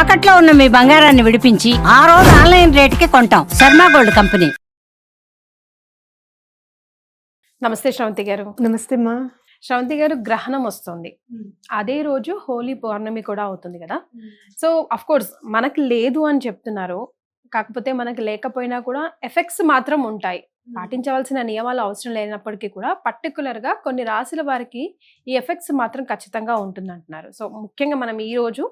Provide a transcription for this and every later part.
తాకట్లో ఉన్న మీ బంగారాన్ని విడిపించి ఆ రోజు ఆన్లైన్ రేటుకి కొంటాం. Sharma gold company. నమస్తే శ్రవంతి గారు. నమస్తే అమ్మా. శ్రవంతి గారు, గ్రహణం వస్తుంది, అదే రోజు హోలీ పౌర్ణమి కూడా అవుతుంది కదా. సో అఫ్ కోర్స్ మనకి లేదు అని చెప్తున్నారు, కాకపోతే మనకి లేకపోయినా కూడా ఎఫెక్ట్స్ మాత్రం ఉంటాయి. పాటించవలసిన నియమాలు అవసరం లేనప్పటికీ కూడా పర్టికులర్ గా కొన్ని రాశుల వారికి ఈ ఎఫెక్ట్స్ మాత్రం ఖచ్చితంగా ఉంటుంది అంటున్నారు. సో ముఖ్యంగా మనం ఈ రోజు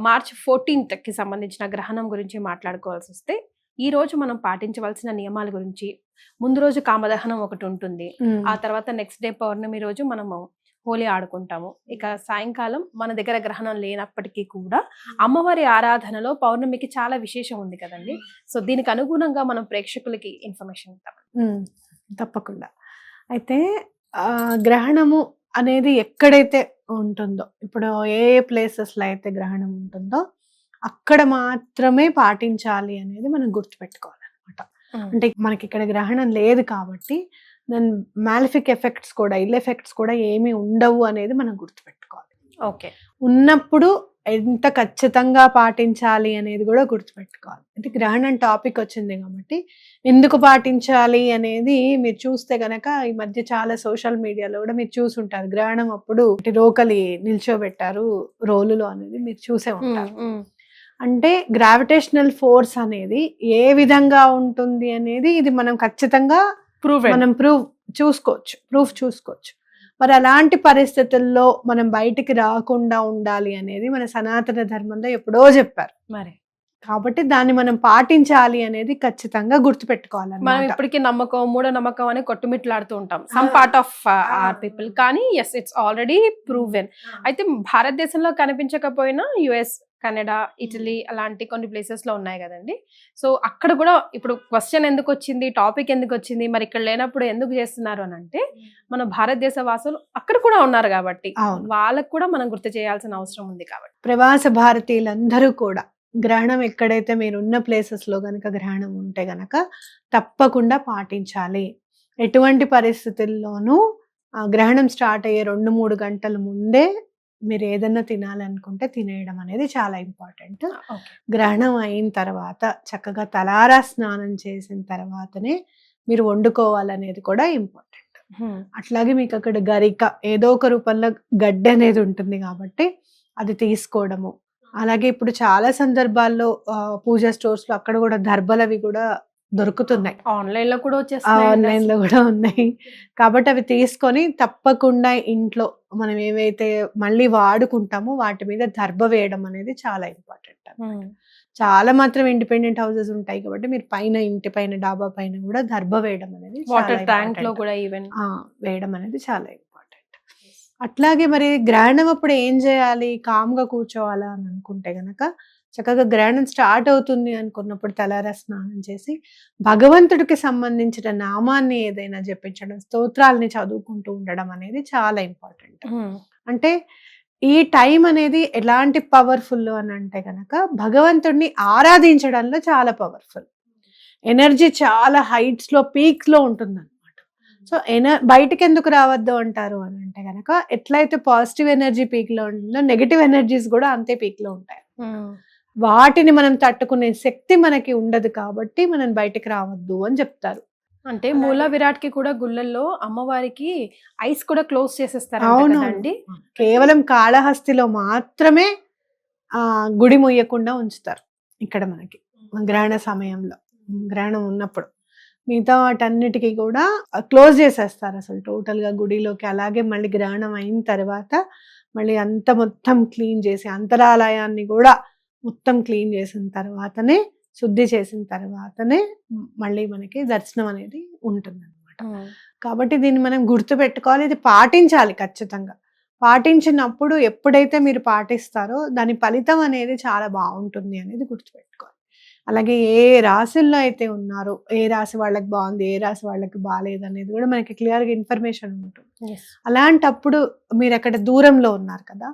మార్చ్ 14th కి సంబంధించిన గ్రహణం గురించి మాట్లాడుకోవాల్సి వస్తే, ఈ రోజు మనం పాటించవలసిన నియమాల గురించి, ముందు రోజు కామదహనం ఒకటి ఉంటుంది, ఆ తర్వాత నెక్స్ట్ డే పౌర్ణమి రోజు మనము హోలీ ఆడుకుంటాము. ఇక సాయంకాలం మన దగ్గర గ్రహణం లేనప్పటికీ కూడా అమ్మవారి ఆరాధనలో పౌర్ణమికి చాలా విశేషం ఉంది కదండి. సో దీనికి అనుగుణంగా మనం ప్రేక్షకులకి ఇన్ఫర్మేషన్ ఇద్దాం. తప్పకుండా. అయితే గ్రహణము అనేది ఎక్కడైతే ఉంటుందో, ఇప్పుడు ఏ ప్లేసెస్లో అయితే గ్రహణం ఉంటుందో అక్కడ మాత్రమే పాటించాలి అనేది మనం గుర్తుపెట్టుకోవాలన్నమాట. అంటే మనకి ఇక్కడ గ్రహణం లేదు కాబట్టి దాని మ్యాలిఫిక్ ఎఫెక్ట్స్ కూడా, ఇల్ ఎఫెక్ట్స్ కూడా ఏమీ ఉండవు అనేది మనం గుర్తుపెట్టుకోవాలి. ఓకే, ఉన్నప్పుడు ఎంత ఖచ్చితంగా పాటించాలి అనేది కూడా గుర్తుపెట్టుకోవాలి. అంటే గ్రహణం టాపిక్ వచ్చింది కాబట్టి ఎందుకు పాటించాలి అనేది మీరు చూస్తే గనక ఈ మధ్య చాలా సోషల్ మీడియాలో కూడా మీరు చూసుంటారు. గ్రహణం అప్పుడు రోకలి నిల్చోబెట్టారు రోలులో అనేది మీరు చూసే ఉంటారు. అంటే గ్రావిటేషనల్ ఫోర్స్ అనేది ఏ విధంగా ఉంటుంది అనేది ఇది మనం ఖచ్చితంగా ప్రూఫ్ చూసుకోవచ్చు. మరి అలాంటి పరిస్థితుల్లో మనం బయటికి రాకుండా ఉండాలి అనేది మన సనాతన ధర్మంలో ఎప్పుడో చెప్పారు. మరి కాబట్టి దాన్ని మనం పాటించాలి అనేది ఖచ్చితంగా గుర్తుపెట్టుకోవాలి. మనం ఇప్పటికీ నమ్మకం, మూఢ నమ్మకం అని కొట్టుమిట్లాడుతూ ఉంటాం some part of our people, కానీ ఎస్, ఇట్స్ ఆల్రెడీ ప్రూవెన్. అయితే భారతదేశంలో కనిపించకపోయినా యుఎస్, కెనడా, ఇటలీ అలాంటి కొన్ని ప్లేసెస్ లో ఉన్నాయి కదండి. సో అక్కడ కూడా ఇప్పుడు క్వశ్చన్ ఎందుకు వచ్చింది, టాపిక్ ఎందుకు వచ్చింది, మరి ఇక్కడ లేనప్పుడు ఎందుకు చేస్తున్నారు అని అంటే, మన భారతదేశ వాసులు అక్కడ కూడా ఉన్నారు కాబట్టి వాళ్ళకు కూడా మనం గుర్తు చేయాల్సిన అవసరం ఉంది కాబట్టి. ప్రవాస భారతీయులందరూ కూడా గ్రహణం ఎక్కడైతే మీరు ఉన్న ప్లేసెస్ లో గనక గ్రహణం ఉంటే గనక తప్పకుండా పాటించాలి. ఎటువంటి పరిస్థితుల్లోనూ గ్రహణం స్టార్ట్ అయ్యే 2-3 గంటల ముందే మీరు ఏదన్నా తినాలనుకుంటే తినేయడం అనేది చాలా ఇంపార్టెంట్. గ్రహణం అయిన తర్వాత చక్కగా తలారా స్నానం చేసిన తర్వాతనే మీరు వండుకోవాలనేది కూడా ఇంపార్టెంట్. అట్లాగే మీకు అక్కడ గరిక ఏదో ఒక రూపంలో గడ్డి అనేది ఉంటుంది కాబట్టి అది తీసుకోవడము. అలాగే ఇప్పుడు చాలా సందర్భాల్లో పూజా స్టోర్స్ లో అక్కడ కూడా దర్బలవి కూడా దొరుకుతున్నాయి, ఆన్లైన్ లో కూడా ఉన్నాయి. కాబట్టి అవి తీసుకొని తప్పకుండా ఇంట్లో మనం ఏవైతే మళ్ళీ వాడుకుంటామో వాటి మీద దర్బ వేయడం అనేది చాలా ఇంపార్టెంట్. చాలా మాత్రం ఇండిపెండెంట్ హౌసెస్ ఉంటాయి కాబట్టి మీరు పైన, ఇంటి పైన, డాబా పైన కూడా దర్బ వేయడం అనేది, వాటర్ ట్యాంక్ లో కూడా ఈవెన్ వేయడం అనేది చాలా ఇంపార్టెంట్. అట్లాగే మరి గ్రహణం అప్పుడు ఏం చేయాలి, కామ్గా కూర్చోవాలా అని అనుకుంటే గనక చక్కగా గ్రహణం స్టార్ట్ అవుతుంది అనుకున్నప్పుడు తలారా స్నానం చేసి భగవంతుడికి సంబంధించిన నామాన్ని ఏదైనా జపించడం, స్తోత్రాలని చదువుకుంటూ ఉండడం అనేది చాలా ఇంపార్టెంట్. అంటే ఈ టైం అనేది ఎలాంటి పవర్ఫుల్ అని అంటే కనుక భగవంతుడిని ఆరాధించడంలో చాలా పవర్ఫుల్. ఎనర్జీ చాలా హైట్స్ లో, పీక్స్ లో ఉంటుంది అనమాట. సో బయటకి ఎందుకు రావద్దు అంటారు అని అంటే కనుక ఎట్లయితే పాజిటివ్ ఎనర్జీ పీక్ లో ఉంటుందో నెగిటివ్ ఎనర్జీస్ కూడా అంతే పీక్ లో ఉంటాయి. వాటిని మనం తట్టుకునే శక్తి మనకి ఉండదు కాబట్టి మనం బయటకు రావద్దు అని చెప్తారు. అంటే మూల విరాట్ కి కూడా గుళ్ళల్లో అమ్మవారికి ఐస్ కూడా క్లోజ్ చేసేస్తారు. అవునండి, కేవలం కాళహస్తిలో మాత్రమే గుడి ముయ్యకుండా ఉంచుతారు ఇక్కడ మనకి గ్రహణ సమయంలో, గ్రహణం ఉన్నప్పుడు. మిగతా వాటన్నిటికీ కూడా క్లోజ్ చేసేస్తారు అసలు టోటల్ గా గుడిలోకి. అలాగే మళ్ళీ గ్రహణం అయిన తర్వాత మళ్ళీ అంత మొత్తం క్లీన్ చేసి, అంతరాలయాన్ని కూడా మొత్తం క్లీన్ చేసిన తర్వాతనే, శుద్ధి చేసిన తర్వాతనే మళ్ళీ మనకి దర్శనం అనేది ఉంటుంది అనమాట. కాబట్టి దీన్ని మనం గుర్తు పెట్టుకోవాలి, ఇది పాటించాలి ఖచ్చితంగా. పాటించినప్పుడు ఎప్పుడైతే మీరు పాటిస్తారో దాని ఫలితం అనేది చాలా బాగుంటుంది అనేది గుర్తుపెట్టుకోవాలి. అలాగే ఏ రాశుల్లో అయితే ఉన్నారో, ఏ రాశి వాళ్ళకి బాగుంది, ఏ రాశి వాళ్ళకి బాగాలేదు అనేది కూడా మనకి క్లియర్గా ఇన్ఫర్మేషన్ ఉంటుంది. అలాంటప్పుడు మీరు అక్కడ దూరంలో ఉన్నారు కదా,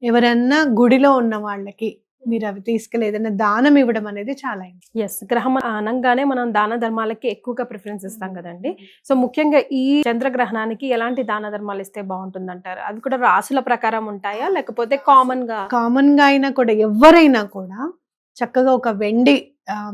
ఎవరన్నా గుడిలో ఉన్న వాళ్ళకి మీరు అవి తీసుకెళ్ళి ఏదైనా దానం ఇవ్వడం అనేది చాలా important. ఎస్, గ్రహం అనగానే మనం దాన ధర్మాలకి ఎక్కువగా ప్రిఫరెన్స్ ఇస్తాం కదండి. సో ముఖ్యంగా ఈ చంద్రగ్రహణానికి ఎలాంటి దాన ధర్మాలు ఇస్తే బాగుంటుంది అంటారు? అది కూడా రాసుల ప్రకారం ఉంటాయా లేకపోతే కామన్ గా? కామన్ గా అయినా కూడా ఎవరైనా కూడా చక్కగా ఒక వెండి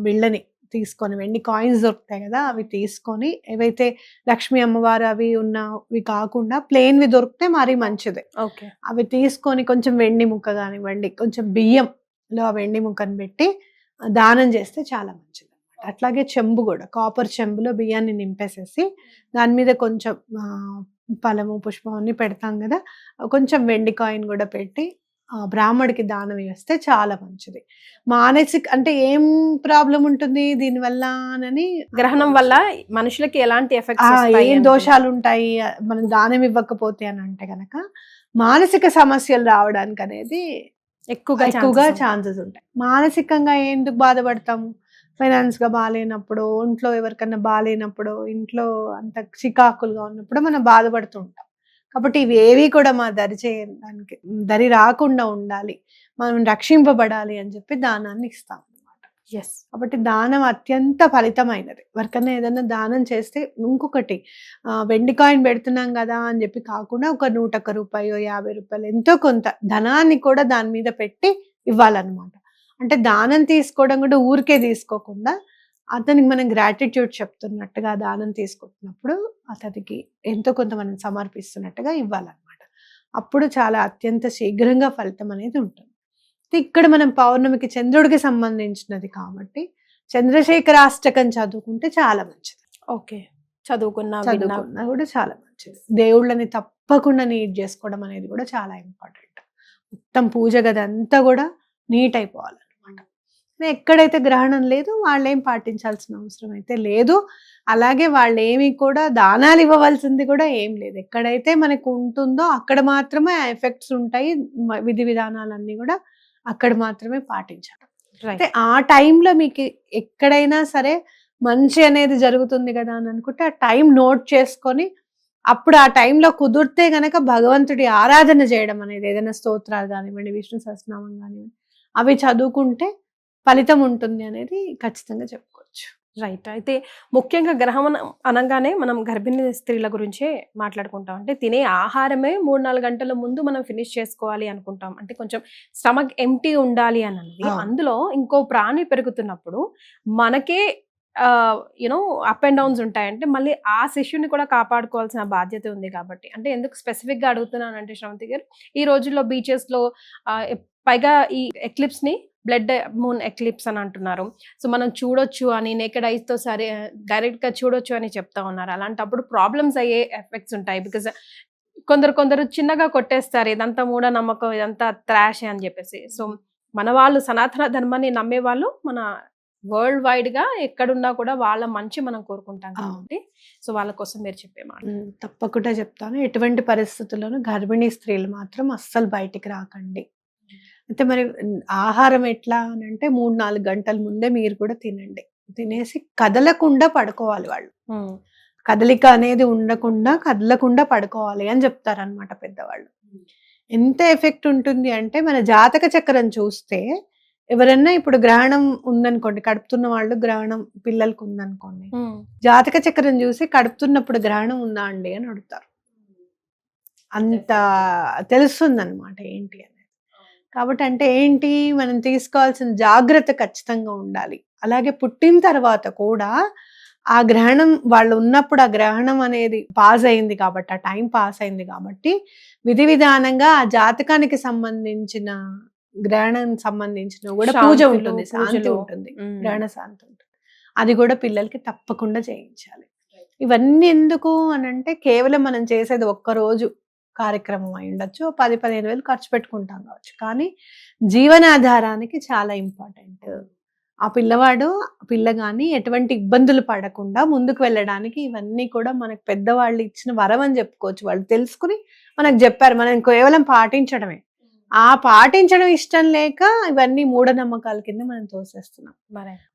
బిళ్ళని తీసుకొని, వెండి కాయిన్స్ దొరుకుతాయి కదా, అవి తీసుకొని, ఏవైతే లక్ష్మీ అమ్మవారు అవి ఉన్నవి కాకుండా ప్లెయిన్వి దొరికితే మరీ మంచిది. ఓకే, అవి తీసుకొని కొంచెం వెండి ముక్క కానివ్వండి, కొంచెం బియ్యంలో ఆ వెండి ముక్కను పెట్టి దానం చేస్తే చాలా మంచిది అన్నమాట. అట్లాగే చెంబు కూడా, కాపర్ చెంబులో బియ్యాన్ని నింపేసేసి దాని మీద కొంచెం ఫలము పుష్పం అన్ని పెడతాం కదా, కొంచెం వెండి కాయిన్ కూడా పెట్టి బ్రాహ్మడికి దానం వేస్తే చాలా మంచిది. మానసిక అంటే ఏం ప్రాబ్లం ఉంటుంది దీనివల్ల అని, గ్రహణం వల్ల మనుషులకి ఎలాంటి ఎఫెక్ట్స్ ఏం దోషాలు ఉంటాయి మనం దానం ఇవ్వకపోతే అని అంటే గనక మానసిక సమస్యలు రావడానికి అనేది ఎక్కువగా ఛాన్సెస్ ఉంటాయి. మానసికంగా ఎందుకు బాధపడతాము? ఫైనాన్స్ గా బాగాలేనప్పుడు, ఇంట్లో ఎవరికన్నా బాగాలేనప్పుడు, ఇంట్లో అంత చికాకులుగా ఉన్నప్పుడు మనం బాధపడుతూ ఉంటాం. కాబట్టి ఇవేవి కూడా మా చేయడానికి దరి రాకుండా ఉండాలి, మనం రక్షింపబడాలి అని చెప్పి దానాన్ని ఇస్తాం అన్నమాట. ఎస్, కాబట్టి దానం అత్యంత ఫలితమైనది. ఎవరికైనా ఏదైనా దానం చేస్తే, ఇంకొకటి వెండి కాయిన్ పెడుతున్నాం కదా అని చెప్పి కాకుండా ఒక 101 రూపాయో 50 రూపాయలు ఎంతో కొంత ధనాన్ని కూడా దాని మీద పెట్టి ఇవ్వాలన్నమాట. అంటే దానం తీసుకోవడం కూడా ఊరికే తీసుకోకుండా అతనికి మనం గ్రాటిట్యూడ్ చెప్తున్నట్టుగా దానం తీసుకుంటున్నప్పుడు అతనికి ఎంతో కొంత మనం సమర్పిస్తున్నట్టుగా ఇవ్వాలన్నమాట. అప్పుడు చాలా అత్యంత శీఘ్రంగా ఫలితం అనేది ఉంటుంది. ఇక్కడ మనం పౌర్ణమికి చంద్రుడికి సంబంధించినది కాబట్టి చంద్రశేఖరాష్టకం చదువుకుంటే చాలా మంచిది. ఓకే, చదువుకున్నా కూడా చాలా మంచిది. దేవుళ్ళని తప్పకుండా నీట్ చేసుకోవడం అనేది కూడా చాలా ఇంపార్టెంట్. మొత్తం పూజ గది అంతా కూడా నీట్ అయిపోవాలి. ఎక్కడైతే గ్రహణం లేదు వాళ్ళేం పాటించాల్సిన అవసరం అయితే లేదు. అలాగే వాళ్ళు ఏమి కూడా దానాలు ఇవ్వవలసింది కూడా ఏం లేదు. ఎక్కడైతే మనకు ఉంటుందో అక్కడ మాత్రమే ఆ ఎఫెక్ట్స్ ఉంటాయి. విధి విధానాలన్నీ కూడా అక్కడ మాత్రమే పాటించాలి. అంటే ఆ టైంలో మీకు ఎక్కడైనా సరే మంచి అనేది జరుగుతుంది కదా అని అనుకుంటే ఆ టైం నోట్ చేసుకొని అప్పుడు ఆ టైంలో కుదిరితే గనక భగవంతుడి ఆరాధన చేయడం అనేది, ఏదైనా స్తోత్రాలు కానివ్వండి, విష్ణు సహస్రనామం కానివ్వండి, అవి చదువుకుంటే ఫలితం ఉంటుంది అనేది ఖచ్చితంగా చెప్పుకోవచ్చు. రైట్. అయితే ముఖ్యంగా గ్రహం అనగానే మనం గర్భిణీ స్త్రీల గురించే మాట్లాడుకుంటాం. అంటే తినే ఆహారమే 3-4 గంటల ముందు మనం ఫినిష్ చేసుకోవాలి అనుకుంటాం. అంటే కొంచెం స్టమక్ ఎంటీ ఉండాలి అని అనేది. అందులో ఇంకో ప్రాణి పెరుగుతున్నప్పుడు మనకే యూనో అప్ అండ్ డౌన్స్ ఉంటాయంటే మళ్ళీ ఆ శిశువుని కూడా కాపాడుకోవాల్సిన బాధ్యత ఉంది కాబట్టి. అంటే ఎందుకు స్పెసిఫిక్ గా అడుగుతున్నాను అంటే శ్రవంతి గారు, ఈ రోజుల్లో బీచెస్ లో పైగా ఈ ఎక్లిప్స్ ని బ్లడ్ మూన్ ఎక్లిప్స్ అని అంటున్నారు. సో మనం చూడొచ్చు అని, నేకెడ్ ఐస్ తో సరే డైరెక్ట్ గా చూడొచ్చు అని చెప్తా ఉన్నారు. అలాంటప్పుడు ప్రాబ్లమ్స్ అయ్యే ఎఫెక్ట్స్ ఉంటాయి. బికాస్ కొందరు చిన్నగా కొట్టేస్తారు, ఇదంతా మూఢనమ్మకం, ఇదంతా త్రాష్ అని చెప్పేసి. సో మన వాళ్ళు సనాతన ధర్మాన్ని నమ్మే వాళ్ళు మన వరల్డ్ వైడ్ గా ఎక్కడున్నా కూడా వాళ్ళ మంచి మనం కోరుకుంటాం కాబట్టి సో వాళ్ళ కోసం మీరు చెప్పే మాట. తప్పకుండా చెప్తాను. ఎటువంటి పరిస్థితుల్లోనూ గర్భిణీ స్త్రీలు మాత్రం అస్సలు బయటికి రాకండి. అయితే మరి ఆహారం ఎట్లా అని అంటే 3-4 గంటల ముందే మీరు కూడా తినండి. తినేసి కదలకుండా పడుకోవాలి. వాళ్ళు కదలిక అనేది ఉండకుండా కదలకుండా పడుకోవాలి అని చెప్తారనమాట పెద్దవాళ్ళు. ఎంత ఎఫెక్ట్ ఉంటుంది అంటే మన జాతక చక్రం చూస్తే ఎవరన్నా ఇప్పుడు గ్రహణం ఉందనుకోండి, కడుపుతున్న వాళ్ళు గ్రహణం పిల్లలకు ఉందనుకోండి, జాతక చక్రం చూసి కడుపుతున్నప్పుడు గ్రహణం ఉందా అండి అని అడుగుతారు. అంత తెలుస్తుందన్నమాట ఏంటి అనేది. కాబట్టి అంటే ఏంటి, మనం తీసుకోవాల్సిన జాగ్రత్త ఖచ్చితంగా ఉండాలి. అలాగే పుట్టిన తర్వాత కూడా ఆ గ్రహణం వాళ్ళు ఉన్నప్పుడు ఆ గ్రహణం అనేది పాస్ అయింది కాబట్టి, ఆ టైం పాస్ అయింది కాబట్టి విధి విధానంగా ఆ జాతకానికి సంబంధించిన గ్రహణం సంబంధించిన కూడా పూజ ఉంటుంది, శాంతి ఉంటుంది, గ్రహణ శాంతి ఉంటుంది. అది కూడా పిల్లలకి తప్పకుండా చేయించాలి. ఇవన్నీ ఎందుకు అని అంటే కేవలం మనం చేసేది ఒక్కరోజు కార్యక్రమం అయి ఉండొచ్చు, 10-15 వేలు ఖర్చు పెట్టుకుంటాం కావచ్చు, కానీ జీవనాధారానికి చాలా ఇంపార్టెంట్. ఆ పిల్ల కానీ ఎటువంటి ఇబ్బందులు పడకుండా ముందుకు వెళ్ళడానికి ఇవన్నీ కూడా మనకు పెద్దవాళ్ళు ఇచ్చిన వరం అని చెప్పుకోవచ్చు. వాళ్ళు తెలుసుకుని మనకు చెప్పారు, మనం కేవలం పాటించడమే. ఆ పాటించడం ఇష్టం లేక ఇవన్నీ మూఢనమ్మకాల కింద మనం తోసేస్తున్నాం.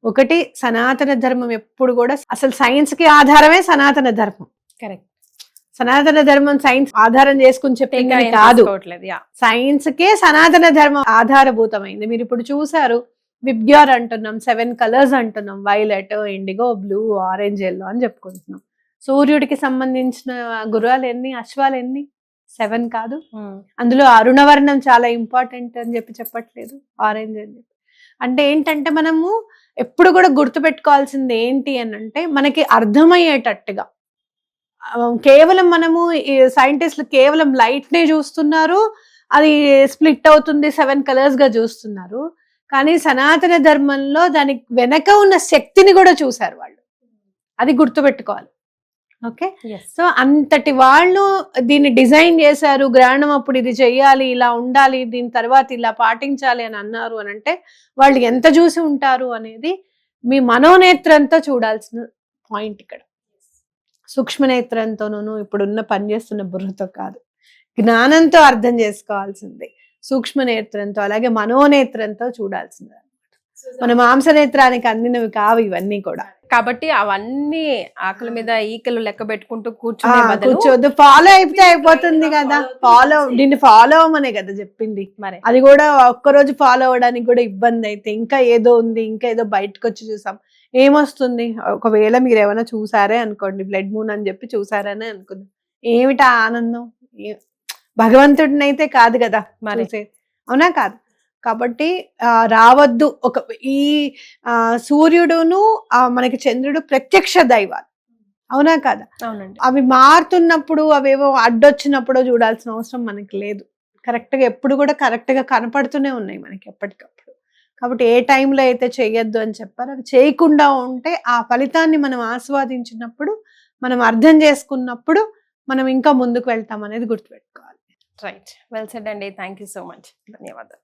ఒకటి, సనాతన ధర్మం ఎప్పుడు కూడా అసలు సైన్స్ కి ఆధారమే సనాతన ధర్మం. కరెక్ట్. సనాతన ధర్మం సైన్స్ ఆధారం చేసుకుని చెప్పింది కాదు. సైన్స్ కే సనాతన ధర్మం ఆధారభూతమైంది. మీరు ఇప్పుడు చూసారు, విబ్గ్యోర్ అంటున్నాం, 7 కలర్స్ అంటున్నాం, violet, IndiGo, blue, orange, yellow అని చెప్పుకుంటున్నాం. సూర్యుడికి సంబంధించిన గుర్రాలు ఎన్ని, అశ్వాలు ఎన్ని? 7 కాదు. అందులో అరుణవర్ణం చాలా ఇంపార్టెంట్ అని చెప్పట్లేదు, ఆరెంజ్ అని చెప్పి. అంటే ఏంటంటే మనము ఎప్పుడు కూడా గుర్తుపెట్టుకోవాల్సింది ఏంటి అని అంటే, మనకి అర్థమయ్యేటట్టుగా. కేవలం మనము సైంటిస్టులు కేవలం లైట్ నే చూస్తున్నారు, అది స్ప్లిట్ అవుతుంది 7 కలర్స్ గా చూస్తున్నారు. కానీ సనాతన ధర్మంలో దానికి వెనక ఉన్న శక్తిని కూడా చూశారు వాళ్ళు. అది గుర్తుపెట్టుకోవాలి. ఓకే, సో అంతటి వాళ్ళు దీన్ని డిజైన్ చేశారు. గ్రహణం అప్పుడు ఇది చెయ్యాలి, ఇలా ఉండాలి, దీని తర్వాత ఇలా పాటించాలి అని అన్నారు అని అంటే వాళ్ళు ఎంత చూసి ఉంటారు అనేది మీ మనోనేత్రంతో చూడాల్సిన పాయింట్ ఇక్కడ. సూక్ష్మనేత్రంతోనూ ఇప్పుడున్న పనిచేస్తున్న బుర్రతో కాదు, జ్ఞానంతో అర్థం చేసుకోవాల్సింది. సూక్ష్మనేత్రంతో అలాగే మనోనేత్రంతో చూడాల్సింది. మన మాంసనేత్రానికి అందినవి కావు ఇవన్నీ కూడా. కాబట్టి అవన్నీ ఆకలి మీద ఈకలు లెక్క పెట్టుకుంటూ కూర్చోద్దు, ఫాలో అయిపోతే అయిపోతుంది కదా. దీన్ని ఫాలో అవ్వమనే కదా చెప్పింది. మరి అది కూడా ఒక్కరోజు ఫాలో అవ్వడానికి కూడా ఇబ్బంది అయితే ఇంకా ఏదో ఉంది, ఇంకా ఏదో బయటకు వచ్చి చూసాం, ఏమొస్తుంది? ఒకవేళ మీరు ఏమైనా చూసారే అనుకోండి, బ్లడ్ మూన్ అని చెప్పి చూసారనే అనుకుందాం, ఏమిటా ఆనందం? భగవంతుడిని అయితే కాదు కదా చూసేది, అవునా కాదు? కాబట్టి రావద్దు. ఈ సూర్యుడును మనకి చంద్రుడు ప్రత్యక్ష దైవాలు, అవునా కాదా? అవునండి. అవి మారుతున్నప్పుడు, అవేవో అడ్డొచ్చినప్పుడు చూడాల్సిన అవసరం మనకి లేదు. కరెక్ట్ గా ఎప్పుడు కూడా కరెక్ట్ గా కనపడుతూనే ఉన్నాయి మనకి ఎప్పటికప్పుడు. కాబట్టి ఏ టైంలో అయితే చేయొద్దు అని చెప్పారు, అవి చేయకుండా ఉంటే ఆ ఫలితాన్ని మనం ఆస్వాదించినప్పుడు, మనం అర్థం చేసుకున్నప్పుడు మనం ఇంకా ముందుకు వెళ్తాం అనేది గుర్తుపెట్టుకోవాలి. రైట్, వెల్ సెడ్ అండి. Thank you so much. ధన్యవాదాలు.